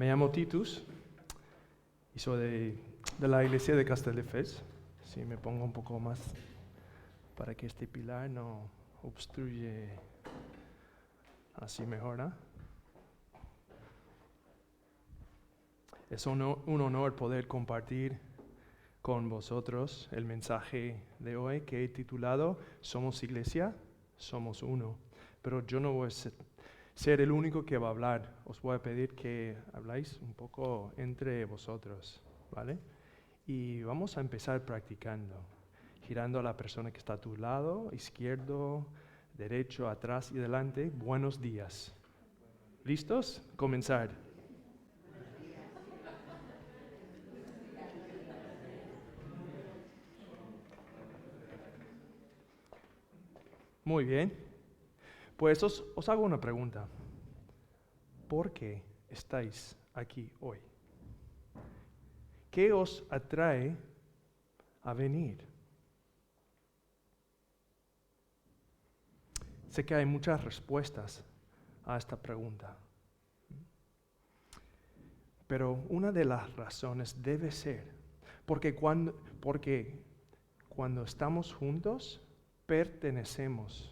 Me llamo Titus y soy de la iglesia de Castelldefels. Si me pongo un poco más para que este pilar no obstruye, así mejora. Es un honor poder compartir con vosotros el mensaje de hoy que he titulado Somos Iglesia, somos uno. Pero yo no voy a ser el único que va a hablar. Os voy a pedir que habláis un poco entre vosotros, ¿vale? Y vamos a empezar practicando, girando a la persona que está a tu lado, izquierdo, derecho, atrás y delante. Buenos días. ¿Listos? Comenzar. Muy bien. Pues os hago una pregunta. ¿Por qué estáis aquí hoy? ¿Qué os atrae a venir? Sé que hay muchas respuestas a esta pregunta. Pero una de las razones debe ser porque cuando estamos juntos, pertenecemos.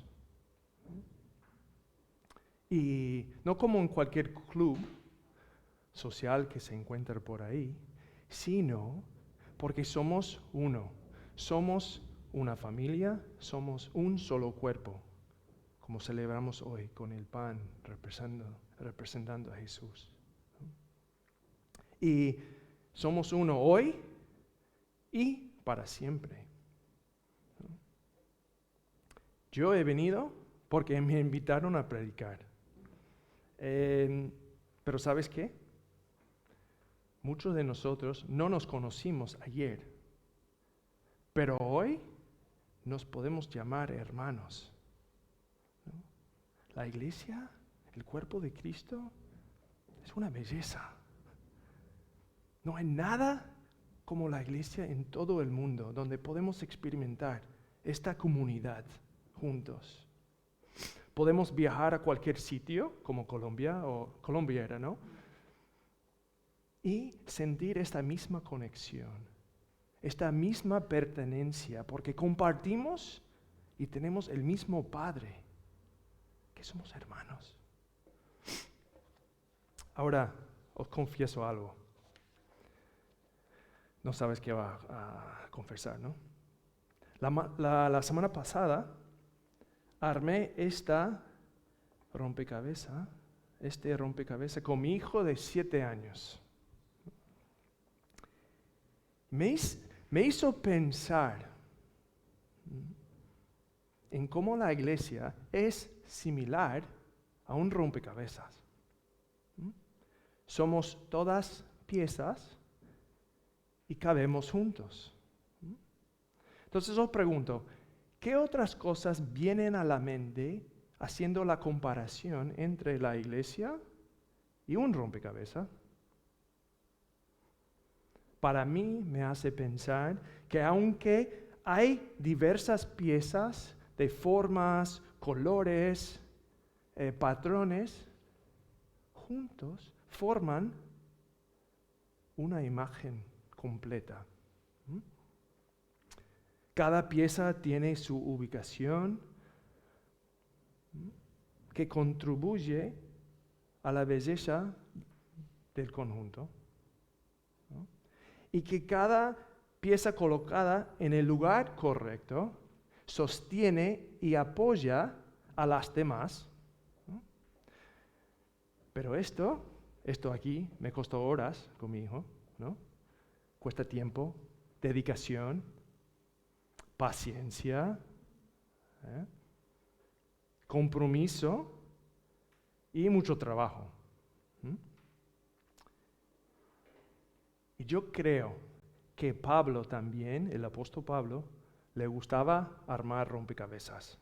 Y no como en cualquier club social que se encuentre por ahí, sino porque somos uno. Somos una familia, somos un solo cuerpo, como celebramos hoy con el pan representando a Jesús. Y somos uno hoy y para siempre. Yo he venido porque me invitaron a predicar. Pero ¿sabes qué? Muchos de nosotros no nos conocimos ayer, pero hoy nos podemos llamar hermanos, ¿no? La iglesia, el cuerpo de Cristo, es una belleza. No hay nada como la iglesia en todo el mundo donde podemos experimentar esta comunidad juntos. Podemos viajar a cualquier sitio, como Colombia era, ¿no? Y sentir esta misma conexión, esta misma pertenencia, porque compartimos y tenemos el mismo Padre, que somos hermanos. Ahora, os confieso algo. No sabes qué va a confesar, ¿no? La semana pasada armé este rompecabezas con mi hijo de 7 años. Me hizo pensar en cómo la iglesia es similar a un rompecabezas. Somos todas piezas y cabemos juntos. Entonces os pregunto, ¿qué otras cosas vienen a la mente haciendo la comparación entre la iglesia y un rompecabezas? Para mí me hace pensar que aunque hay diversas piezas de formas, colores, patrones, juntos forman una imagen completa. Cada pieza tiene su ubicación que contribuye a la belleza del conjunto. Y que cada pieza colocada en el lugar correcto sostiene y apoya a las demás. Pero esto aquí me costó horas con mi hijo, ¿no? Cuesta tiempo, dedicación, paciencia, compromiso y mucho trabajo. Y yo creo que Pablo también, el apóstol Pablo, le gustaba armar rompecabezas.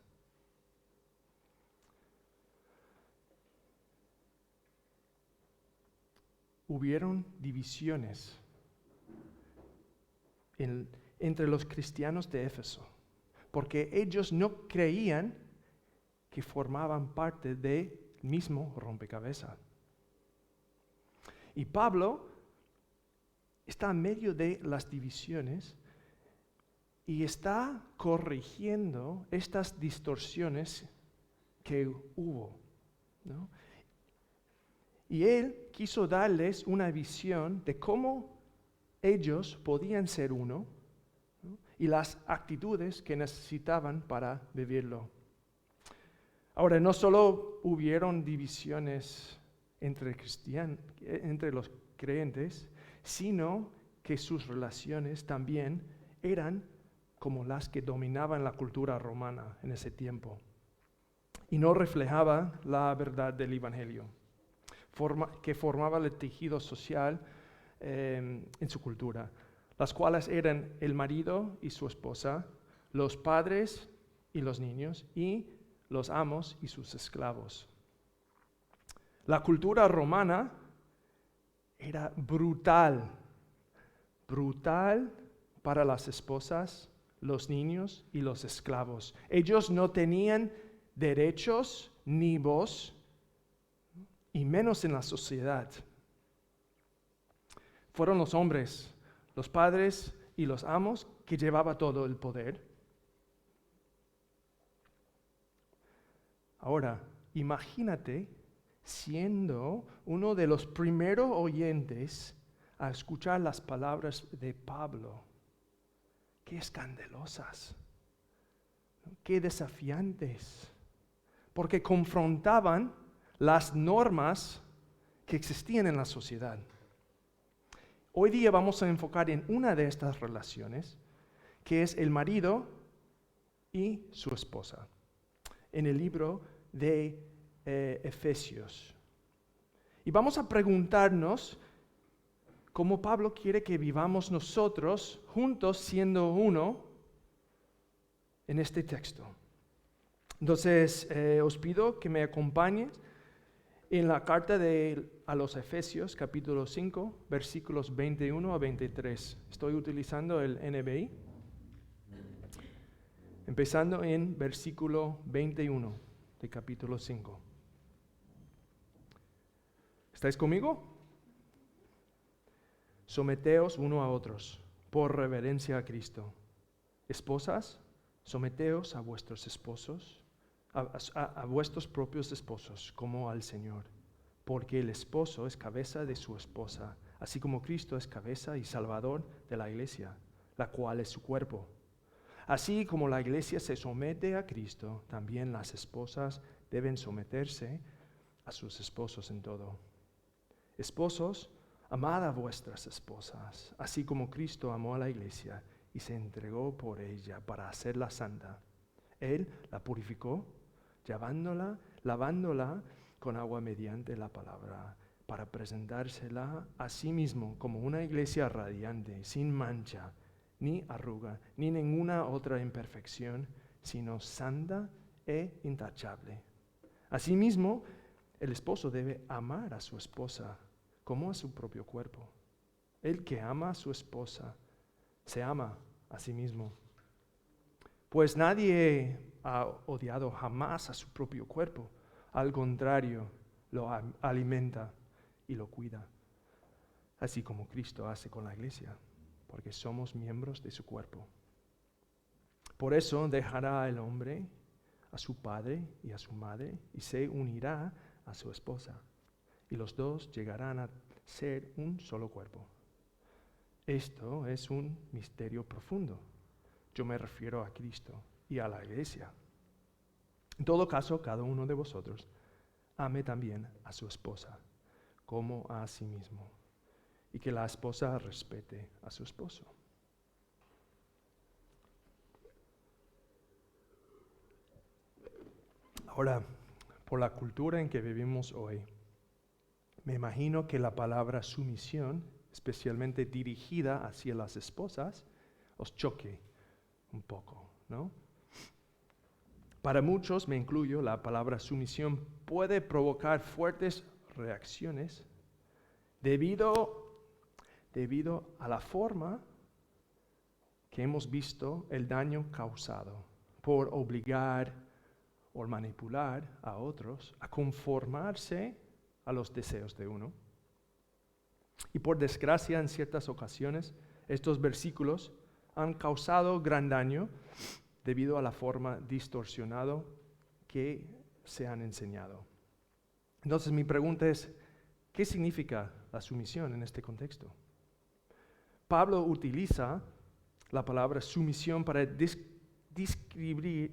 Hubieron divisiones entre los cristianos de Éfeso, porque ellos no creían que formaban parte del mismo rompecabezas. Y Pablo está en medio de las divisiones y está corrigiendo estas distorsiones que hubo, ¿no? Y él quiso darles una visión de cómo ellos podían ser uno, ¿no? Y las actitudes que necesitaban para vivirlo. Ahora, no solo hubieron divisiones entre los creyentes, sino que sus relaciones también eran como las que dominaban la cultura romana en ese tiempo. Y no reflejaban la verdad del Evangelio, que formaba el tejido social en su cultura, las cuales eran el marido y su esposa, los padres y los niños, y los amos y sus esclavos. La cultura romana era brutal para las esposas, los niños y los esclavos. Ellos no tenían derechos ni voz, y menos en la sociedad. Fueron los hombres, los padres y los amos que llevaban todo el poder. Ahora, imagínate siendo uno de los primeros oyentes a escuchar las palabras de Pablo. Qué escandalosas, qué desafiantes, porque confrontaban las normas que existían en la sociedad. Hoy día vamos a enfocar en una de estas relaciones, que es el marido y su esposa, en el libro de Efesios. Y vamos a preguntarnos cómo Pablo quiere que vivamos nosotros juntos siendo uno en este texto. Entonces, os pido que me acompañen en la carta a los Efesios, capítulo 5, versículos 21 a 23. Estoy utilizando el NBI. Empezando en versículo 21 de capítulo 5. ¿Estáis conmigo? Someteos uno a otros por reverencia a Cristo. Esposas, someteos a vuestros esposos, a vuestros propios esposos, como al Señor. Porque el esposo es cabeza de su esposa, así como Cristo es cabeza y salvador de la iglesia, la cual es su cuerpo. Así como la iglesia se somete a Cristo, también las esposas deben someterse a sus esposos en todo. Esposos, amad a vuestras esposas, así como Cristo amó a la iglesia y se entregó por ella para hacerla santa. Él la purificó, lavándola con agua mediante la palabra, para presentársela a sí mismo como una iglesia radiante, sin mancha, ni arruga, ni ninguna otra imperfección, sino santa e intachable. Asimismo, el esposo debe amar a su esposa como a su propio cuerpo. El que ama a su esposa se ama a sí mismo. Pues nadie ha odiado jamás a su propio cuerpo. Al contrario, lo alimenta y lo cuida, así como Cristo hace con la iglesia, porque somos miembros de su cuerpo. Por eso dejará el hombre a su padre y a su madre y se unirá a su esposa, y los dos llegarán a ser un solo cuerpo. Esto es un misterio profundo. Yo me refiero a Cristo y a la iglesia. En todo caso, cada uno de vosotros ame también a su esposa como a sí mismo, y que la esposa respete a su esposo. Ahora, por la cultura en que vivimos hoy, me imagino que la palabra sumisión, especialmente dirigida hacia las esposas, os choque un poco, ¿no? Para muchos, me incluyo, la palabra sumisión puede provocar fuertes reacciones debido a la forma que hemos visto el daño causado por obligar o manipular a otros a conformarse a los deseos de uno. Y por desgracia, en ciertas ocasiones, estos versículos han causado gran daño debido a la forma distorsionada que se han enseñado. Entonces mi pregunta es, ¿qué significa la sumisión en este contexto? Pablo utiliza la palabra sumisión para describir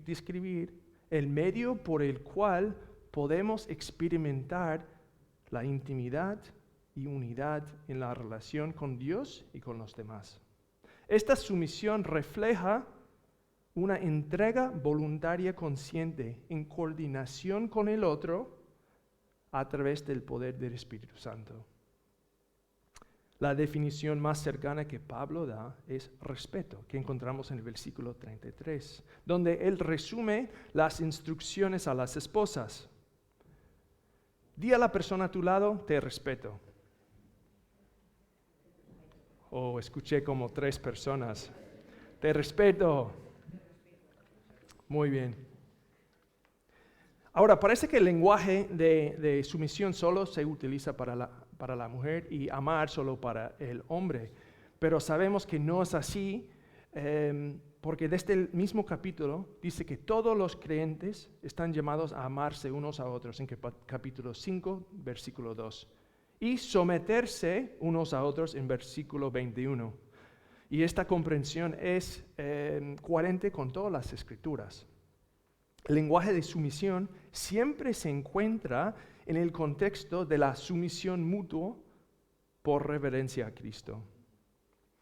el medio por el cual podemos experimentar la intimidad y unidad en la relación con Dios y con los demás. Esta sumisión refleja una entrega voluntaria consciente en coordinación con el otro a través del poder del Espíritu Santo. La definición más cercana que Pablo da es respeto, que encontramos en el versículo 33, donde él resume las instrucciones a las esposas. Di a la persona a tu lado, te respeto. Escuché como 3 personas. Te respeto. Muy bien. Ahora, parece que el lenguaje de sumisión solo se utiliza para la mujer y amar solo para el hombre. Pero sabemos que no es así, porque desde el mismo capítulo dice que todos los creyentes están llamados a amarse unos a otros, en capítulo 5, versículo 2. Y someterse unos a otros en versículo 21. Y esta comprensión es coherente con todas las Escrituras. El lenguaje de sumisión siempre se encuentra en el contexto de la sumisión mutua por reverencia a Cristo.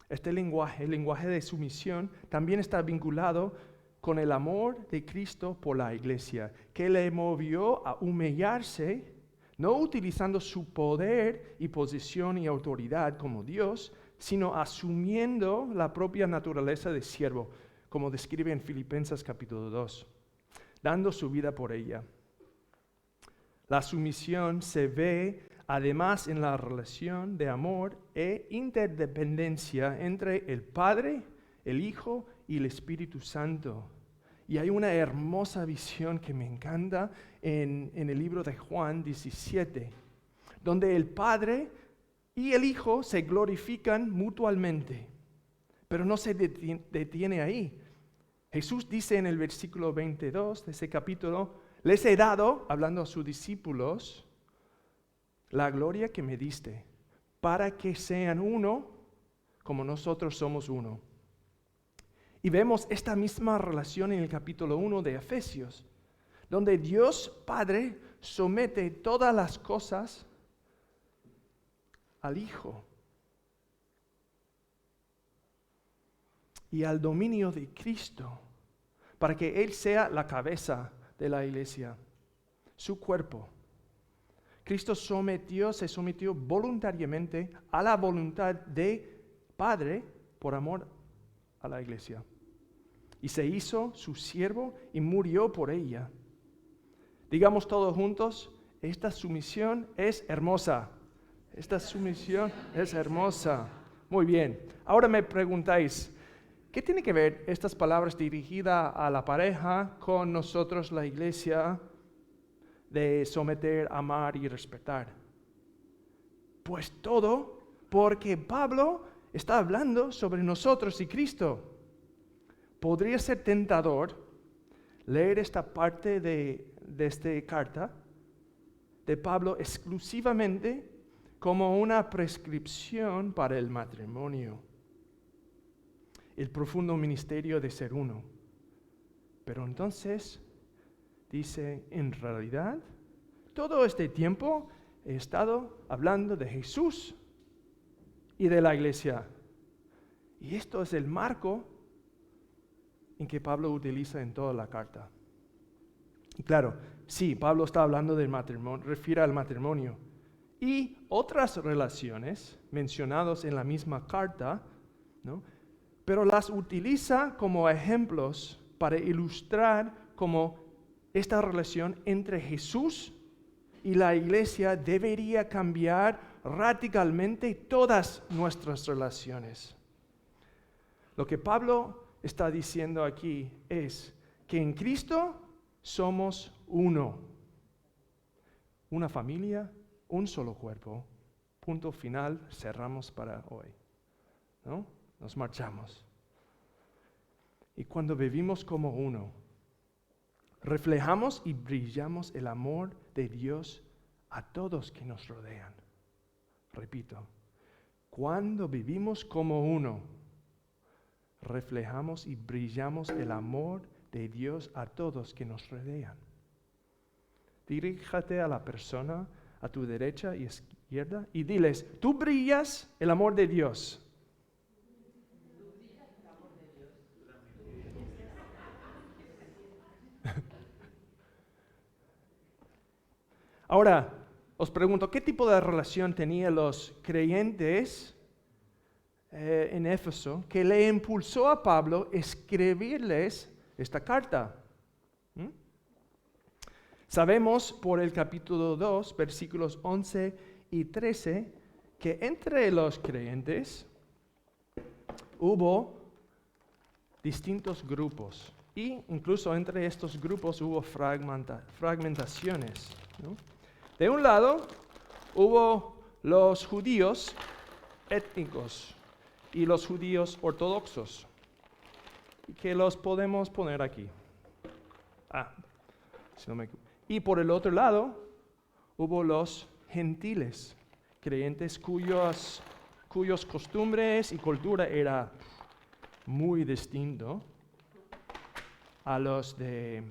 Este lenguaje, el lenguaje de sumisión, también está vinculado con el amor de Cristo por la iglesia, que le movió a humillarse, no utilizando su poder y posición y autoridad como Dios, sino asumiendo la propia naturaleza de siervo, como describe en Filipenses capítulo 2, dando su vida por ella. La sumisión se ve además en la relación de amor e interdependencia entre el Padre, el Hijo y el Espíritu Santo. Y hay una hermosa visión que me encanta en el libro de Juan 17, donde el Padre y el Hijo se glorifican mutuamente, pero no se detiene ahí. Jesús dice en el versículo 22 de ese capítulo, les he dado, hablando a sus discípulos, la gloria que me diste, para que sean uno como nosotros somos uno. Y vemos esta misma relación en el capítulo 1 de Efesios, donde Dios Padre somete todas las cosas al Hijo y al dominio de Cristo, para que Él sea la cabeza de la iglesia, su cuerpo. Cristo se sometió voluntariamente a la voluntad de Padre por amor a la iglesia. Y se hizo su siervo y murió por ella. Digamos todos juntos, esta sumisión es hermosa. Esta sumisión es hermosa. Muy bien. Ahora me preguntáis, ¿qué tiene que ver estas palabras dirigidas a la pareja con nosotros, la iglesia, de someter, amar y respetar? Pues todo, porque Pablo está hablando sobre nosotros y Cristo. Podría ser tentador leer esta parte de esta carta de Pablo exclusivamente como una prescripción para el matrimonio, el profundo ministerio de ser uno. Pero entonces dice, en realidad, todo este tiempo he estado hablando de Jesús y de la iglesia. Y esto es el marco en que Pablo utiliza en toda la carta. Y claro, sí, Pablo está hablando del matrimonio, refiere al matrimonio. Y otras relaciones mencionadas en la misma carta, ¿no? Pero las utiliza como ejemplos para ilustrar cómo esta relación entre Jesús y la iglesia debería cambiar radicalmente todas nuestras relaciones. Lo que Pablo está diciendo aquí es que en Cristo somos uno, una familia, un solo cuerpo, punto final, cerramos para hoy, ¿no? Nos marchamos. Y cuando vivimos como uno, reflejamos y brillamos el amor de Dios a todos que nos rodean. Repito, cuando vivimos como uno, reflejamos y brillamos el amor de Dios a todos que nos rodean. Diríjate a la persona a tu derecha y izquierda y diles, tú brillas el amor de Dios. Ahora, os pregunto, ¿qué tipo de relación tenían los creyentes en Éfeso que le impulsó a Pablo a escribirles esta carta? Sabemos por el capítulo 2, versículos 11 y 13, que entre los creyentes hubo distintos grupos y incluso entre estos grupos hubo fragmentaciones, ¿no? De un lado hubo los judíos étnicos y los judíos ortodoxos, que los podemos poner aquí. Y por el otro lado hubo los gentiles, creyentes cuyos costumbres y cultura era muy distinto a los de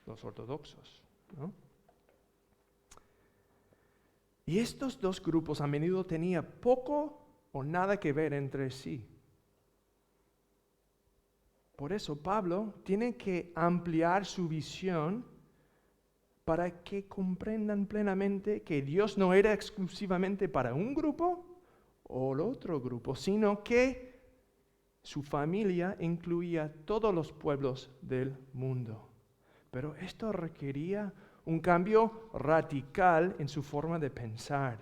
los ortodoxos, ¿no? Y estos dos grupos a menudo tenían poco o nada que ver entre sí. Por eso Pablo tiene que ampliar su visión para que comprendan plenamente que Dios no era exclusivamente para un grupo o el otro grupo, sino que su familia incluía todos los pueblos del mundo. Pero esto requería un cambio radical en su forma de pensar.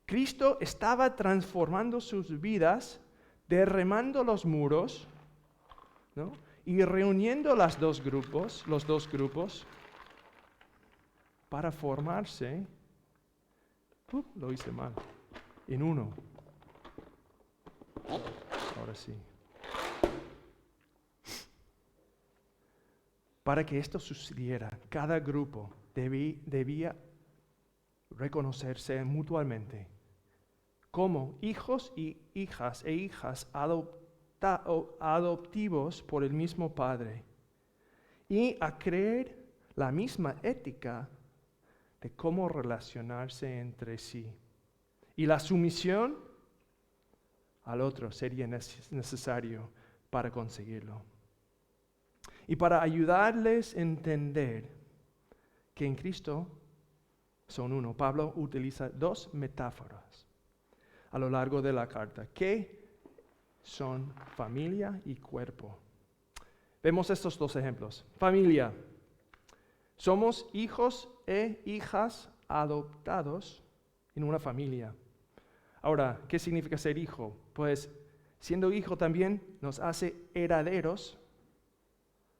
Cristo estaba transformando sus vidas, derribando los muros, ¿no? Y reuniendo los dos grupos, para formarse, lo hice mal, en uno. Ahora sí. Para que esto sucediera, cada grupo debía reconocerse mutuamente como hijos e hijas adoptivos por el mismo Padre y a creer la misma ética de cómo relacionarse entre sí. Y la sumisión al otro sería necesario para conseguirlo. Y para ayudarles a entender que en Cristo son uno, Pablo utiliza dos metáforas a lo largo de la carta, que son familia y cuerpo. Vemos estos dos ejemplos. Familia. Somos hijos e hijas adoptados en una familia. Ahora, ¿qué significa ser hijo? Pues siendo hijo también nos hace herederos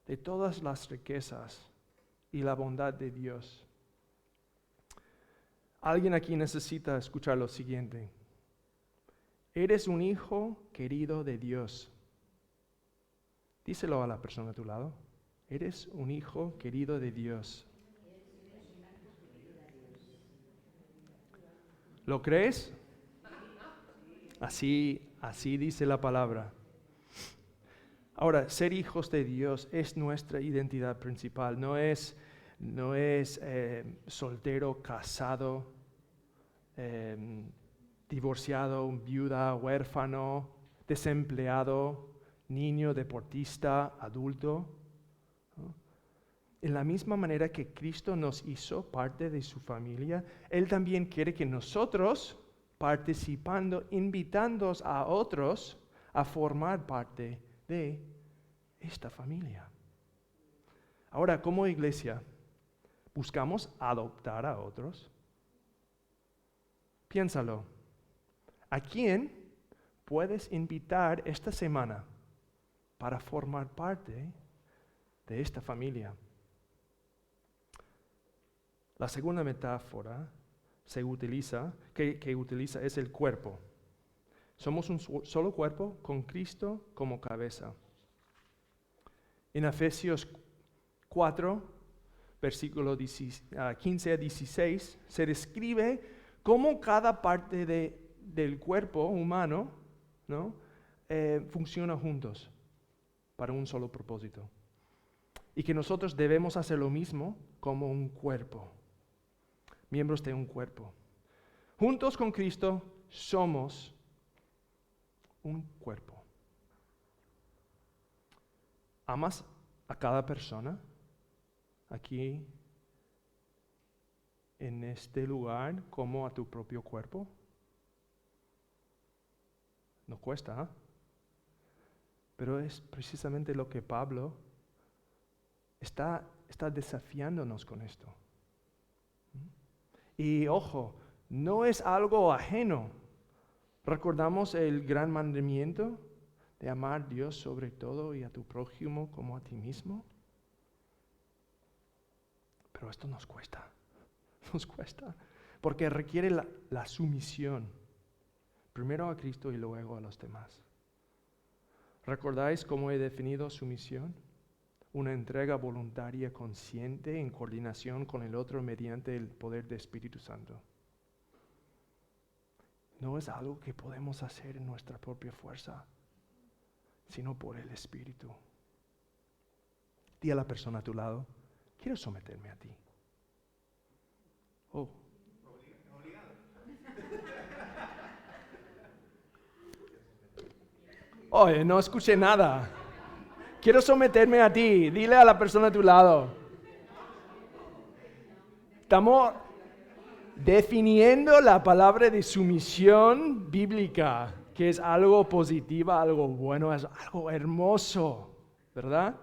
de todas las riquezas y la bondad de Dios. Alguien aquí necesita escuchar lo siguiente. Eres un hijo querido de Dios. Díselo a la persona a tu lado. Eres un hijo querido de Dios. ¿Lo crees? Así dice la palabra. Ahora, ser hijos de Dios es nuestra identidad principal. No es soltero, casado, divorciado, viuda, huérfano, desempleado, niño, deportista, adulto, ¿no? En la misma manera que Cristo nos hizo parte de su familia, Él también quiere que nosotros, participando, invitando a otros a formar parte de esta familia. Ahora, como iglesia, ¿buscamos adoptar a otros? Piénsalo. ¿A quién puedes invitar esta semana para formar parte de esta familia? La segunda metáfora que utiliza es el cuerpo. Somos un solo cuerpo con Cristo como cabeza. En Efesios 4, versículos 15 a 16, se describe cómo cada parte del cuerpo humano, ¿no? Funciona juntos para un solo propósito. Y que nosotros debemos hacer lo mismo como un cuerpo, miembros de un cuerpo. Juntos con Cristo somos un cuerpo. ¿Amas a cada persona aquí en este lugar como a tu propio cuerpo? No cuesta, ¿eh? Pero es precisamente lo que Pablo está desafiándonos con esto. Y ojo, no es algo ajeno. ¿Recordamos el gran mandamiento de amar a Dios sobre todo y a tu prójimo como a ti mismo? Pero esto nos cuesta, porque requiere la sumisión, primero a Cristo y luego a los demás. ¿Recordáis cómo he definido sumisión? Una entrega voluntaria consciente en coordinación con el otro mediante el poder del Espíritu Santo. No es algo que podemos hacer en nuestra propia fuerza, sino por el Espíritu. Di a la persona a tu lado, quiero someterme a ti. Oh. Oye, no escuché nada. Quiero someterme a ti. Dile a la persona a tu lado. Estamos definiendo la palabra de sumisión bíblica, que es algo positivo, algo bueno, es algo hermoso, ¿verdad?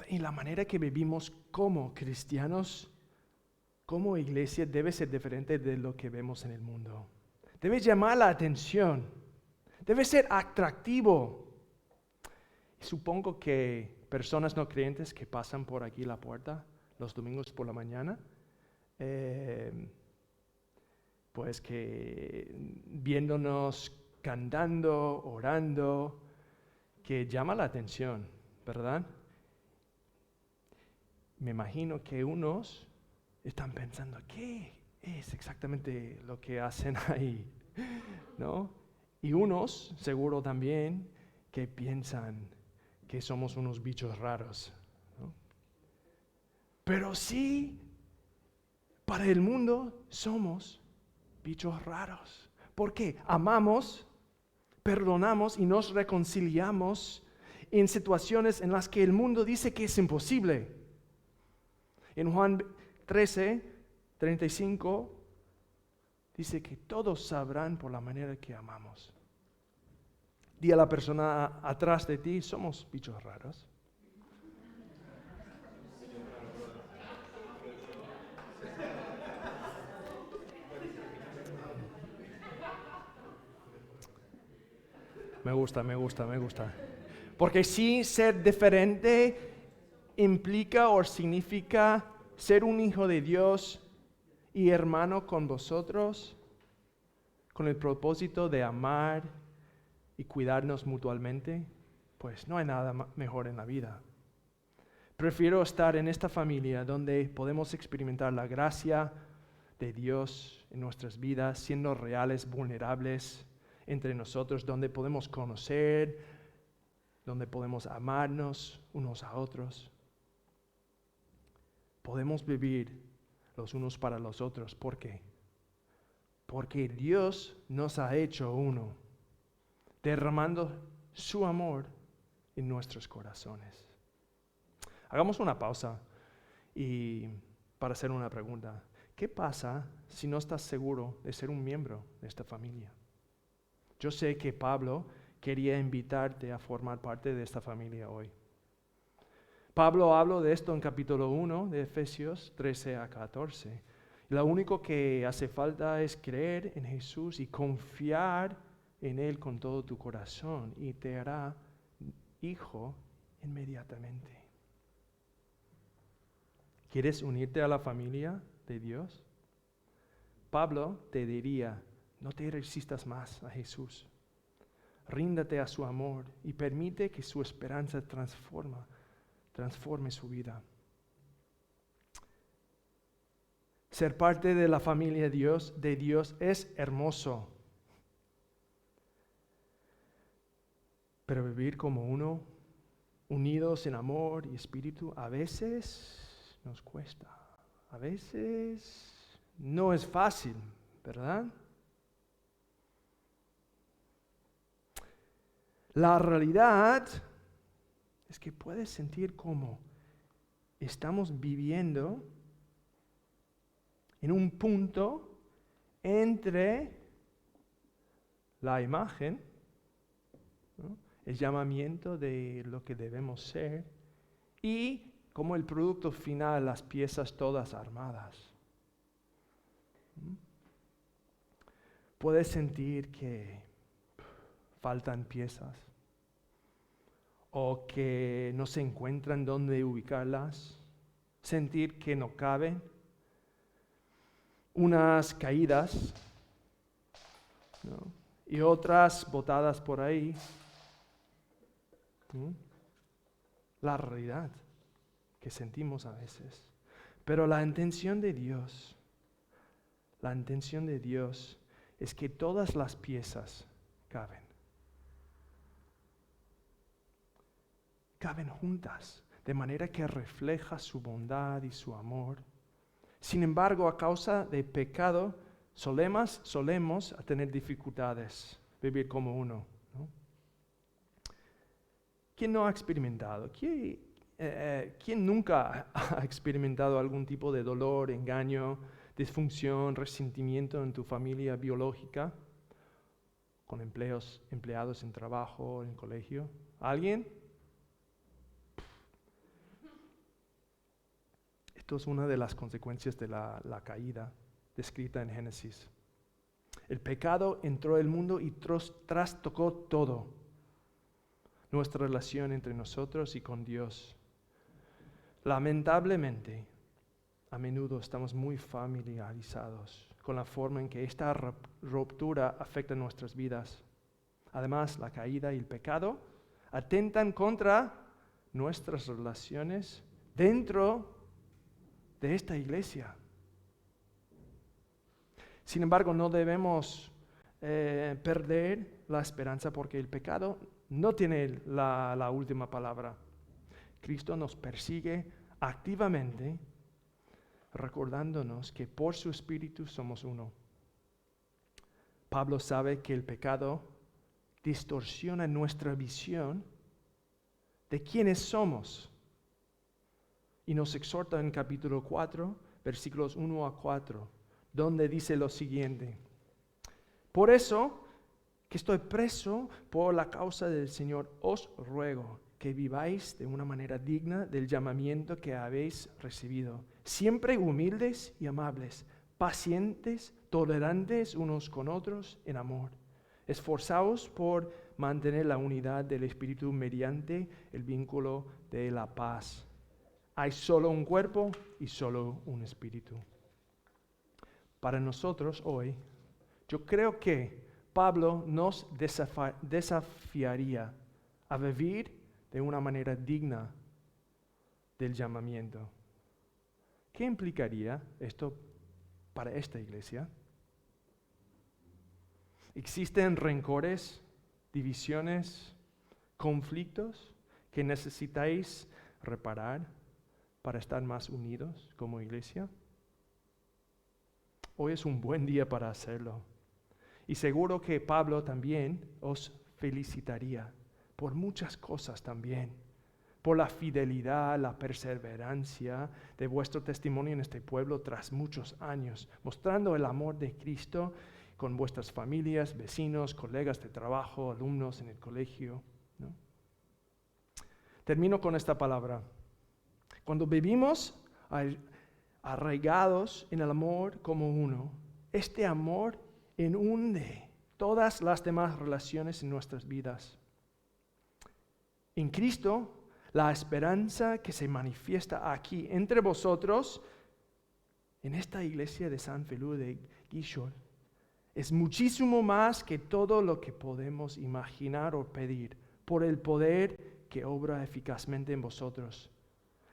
Y la manera que vivimos como cristianos, como iglesia, debe ser diferente de lo que vemos en el mundo. Debe llamar la atención, debe ser atractivo. Supongo que personas no creyentes que pasan por aquí la puerta los domingos por la mañana, pues que viéndonos cantando, orando, que llama la atención, ¿verdad? Me imagino que unos están pensando, ¿qué es exactamente lo que hacen ahí? ¿No? Y unos, seguro también, que piensan que somos unos bichos raros, ¿no? Pero sí, para el mundo somos bichos raros. ¿Por qué? Amamos, perdonamos y nos reconciliamos en situaciones en las que el mundo dice que es imposible. En Juan 13, 35, dice que todos sabrán por la manera que amamos. Di a la persona atrás de ti, somos bichos raros. Me gusta. Porque sí, ser diferente implica o significa ser un hijo de Dios y hermano con vosotros, con el propósito de amar y cuidarnos mutuamente, pues no hay nada mejor en la vida. Prefiero estar en esta familia donde podemos experimentar la gracia de Dios en nuestras vidas, siendo reales, vulnerables entre nosotros, donde podemos conocer, donde podemos amarnos unos a otros. Podemos vivir los unos para los otros. ¿Por qué? Porque Dios nos ha hecho uno, derramando su amor en nuestros corazones. Hagamos una pausa y para hacer una pregunta. ¿Qué pasa si no estás seguro de ser un miembro de esta familia? Yo sé que Pablo quería invitarte a formar parte de esta familia hoy. Pablo habló de esto en capítulo 1 de Efesios 13 a 14. Lo único que hace falta es creer en Jesús y confiar en Él con todo tu corazón y te hará hijo inmediatamente. ¿Quieres unirte a la familia de Dios? Pablo te diría, no te resistas más a Jesús. Ríndate a su amor y permite que su esperanza transforme su vida. Ser parte de la familia de Dios es hermoso. Pero vivir como uno, unidos en amor y espíritu, a veces nos cuesta. A veces no es fácil, ¿verdad? La realidad es que puedes sentir como estamos viviendo en un punto entre la imagen, ¿no?, el llamamiento de lo que debemos ser, y como el producto final, las piezas todas armadas. Puedes sentir que faltan piezas o que no se encuentran dónde ubicarlas, sentir que no caben, unas caídas, ¿no?, y otras botadas por ahí. La realidad que sentimos a veces. Pero la intención de Dios es que todas las piezas caben juntas, de manera que refleja su bondad y su amor. Sin embargo, a causa del pecado, solemos tener dificultades vivir como uno, ¿no? ¿Quién no ha experimentado? ¿Quién nunca ha experimentado algún tipo de dolor, engaño, disfunción, resentimiento en tu familia biológica, con empleados en trabajo, en colegio? ¿Alguien? Esto es una de las consecuencias de la caída descrita en Génesis. El pecado entró al mundo y trastocó todo. Nuestra relación entre nosotros y con Dios. Lamentablemente, a menudo estamos muy familiarizados con la forma en que esta ruptura afecta nuestras vidas. Además, la caída y el pecado atentan contra nuestras relaciones dentro de esta iglesia. Sin embargo, no debemos perder la esperanza, porque el pecado no tiene la última palabra. Cristo nos persigue activamente, recordándonos que por su Espíritu somos uno. Pablo sabe que el pecado distorsiona nuestra visión de quiénes somos. Y nos exhorta en capítulo 4, versículos 1 a 4, donde dice lo siguiente: por eso, que estoy preso por la causa del Señor, os ruego que viváis de una manera digna del llamamiento que habéis recibido, siempre humildes y amables, pacientes, tolerantes unos con otros en amor. Esforzaos por mantener la unidad del Espíritu mediante el vínculo de la paz. Hay solo un cuerpo y solo un Espíritu. Para nosotros hoy, yo creo que Pablo nos desafiaría a vivir de una manera digna del llamamiento. ¿Qué implicaría esto para esta iglesia? ¿Existen rencores, divisiones, conflictos que necesitáis reparar para estar más unidos como iglesia? Hoy es un buen día para hacerlo. Y seguro que Pablo también os felicitaría por muchas cosas también, por la fidelidad, la perseverancia de vuestro testimonio en este pueblo tras muchos años, mostrando el amor de Cristo con vuestras familias, vecinos, colegas de trabajo, alumnos en el colegio, ¿no? Termino con esta palabra. Cuando vivimos arraigados en el amor como uno, este amor inunde todas las demás relaciones en nuestras vidas. En Cristo, la esperanza que se manifiesta aquí entre vosotros en esta iglesia de San Feliu de Guichol es muchísimo más que todo lo que podemos imaginar o pedir, por el poder que obra eficazmente en vosotros.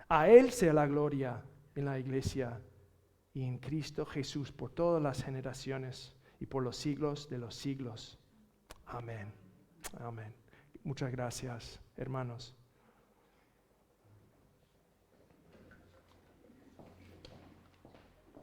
A Él sea la gloria en la iglesia y en Cristo Jesús por todas las generaciones y por los siglos de los siglos. Amén. Amén. Muchas gracias, hermanos.